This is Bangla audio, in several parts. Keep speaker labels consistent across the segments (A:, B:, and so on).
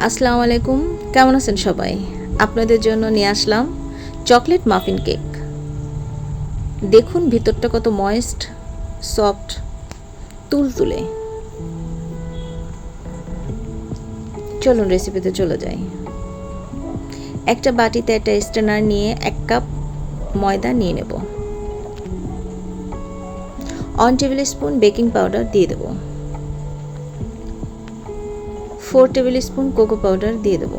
A: আসসালামু আলাইকুম, কেমন আছেন সবাই? আপনাদের জন্য নিয়ে আসলাম চকলেট মাফিন কেক। দেখুন ভিতরটা কত ময়েস্ট, সফট, তুলতুলে। চলুন রেসিপিতে চলে যাই। একটা বাটিতে একটা স্ট্রেনার নিয়ে 1 কাপ ময়দা নিয়ে নেব। 1 টেবিল স্পুন বেকিং পাউডার দিয়ে দেব। 4 টেবিল স্পুন কোকো পাউডার দিয়ে দেব।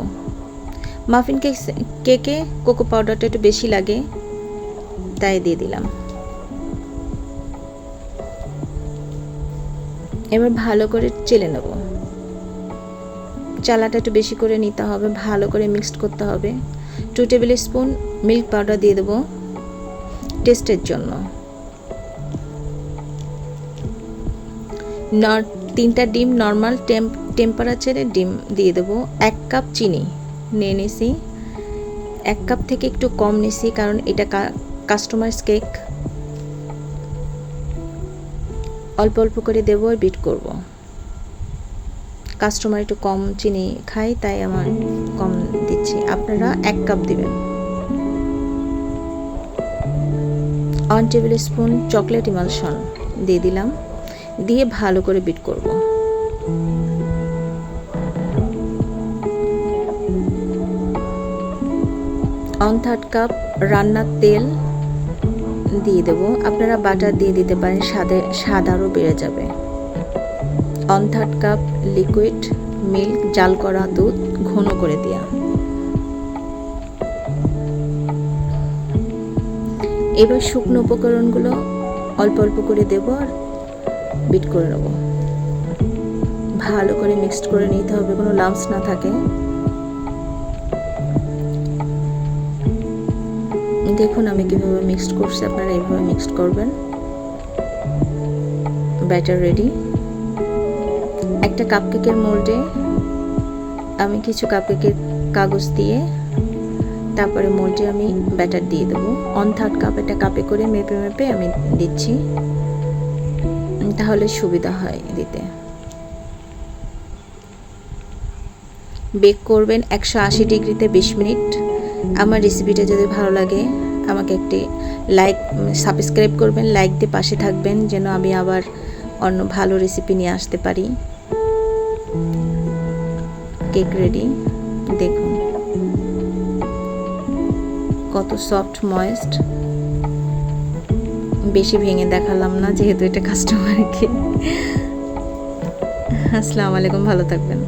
A: মাফিন কেকে কোকো পাউডারটা একটু বেশি লাগে, তাই দিয়ে দিলাম। এবার ভালো করে চেলে নেব। চালাটা একটু বেশি করে নিতে হবে, ভালো করে মিক্সড করতে হবে। 2 টেবিল স্পুন মিল্ক পাউডার দিয়ে দেব টেস্টের জন্য। 3টা ডিম নর্মাল টেম্পারেচারে ডিম দিয়ে দেব। 1 কাপ চিনি নিয়ে নিছি। 1 কাপ থেকে একটু কম নিছি, কারণ এটা কাস্টমাইজ কেক। অল্প অল্প করে দেবো আর বিট করব। কাস্টমার একটু কম চিনি খায়, তাই আমার কম দিচ্ছি। আপনারা 1 কাপ দিবেন। 1 টেবিল স্পুন চকলেট ইমালশন দিয়ে দিলাম, দিয়ে ভালো করে বিট করব। ওয়ান থার্ড কাপ রান্নার তেল দিয়ে দেব। আপনারা বাটার দিয়ে দিতে পারেন, স্বাদ আরও বেড়ে যাবে। 1 থার্ড কাপ লিকুইড মিল্ক, জাল করা দুধ ঘন করে দেওয়া। এবার শুকনো উপকরণগুলো অল্প অল্প করে দেব আর বিট করে নেব। ভালো করে মিক্সড করে নিতে হবে, কোনো লাম্পস না থাকে। দেখুন আমি কিভাবে মিক্সড করছি, আপনারা এইভাবে মিক্সড করবেন। Batter ready. একটা কাপকেকের মোল্ডে আমি কিছু কাপকেকের কাগজ দিয়ে তারপরে মোল্ডে আমি ব্যাটার দিয়ে দেবো। 1 থার্ড কাপ একটা কাপে করে মেপে মেপে আমি দিচ্ছি, তাহলে সুবিধা হয় দিতে। বেক করবেন 180 ডিগ্রিতে 20 মিনিট। আমার রেসিপিটা যদি ভালো লাগে আমাকে একটি সাবস্ক্রাইব করবেন, লাইক দিয়ে পাশে থাকবেন, যেন আমি আবার অন্য ভালো রেসিপি নিয়ে আসতে পারি। কেক রেডি, দেখুন কত সফট ময়েস্ট। বেশি ভেঙে দেখালাম না, যেহেতু এটা কাস্টমারকে। আসসালামু আলাইকুম, ভালো থাকবেন।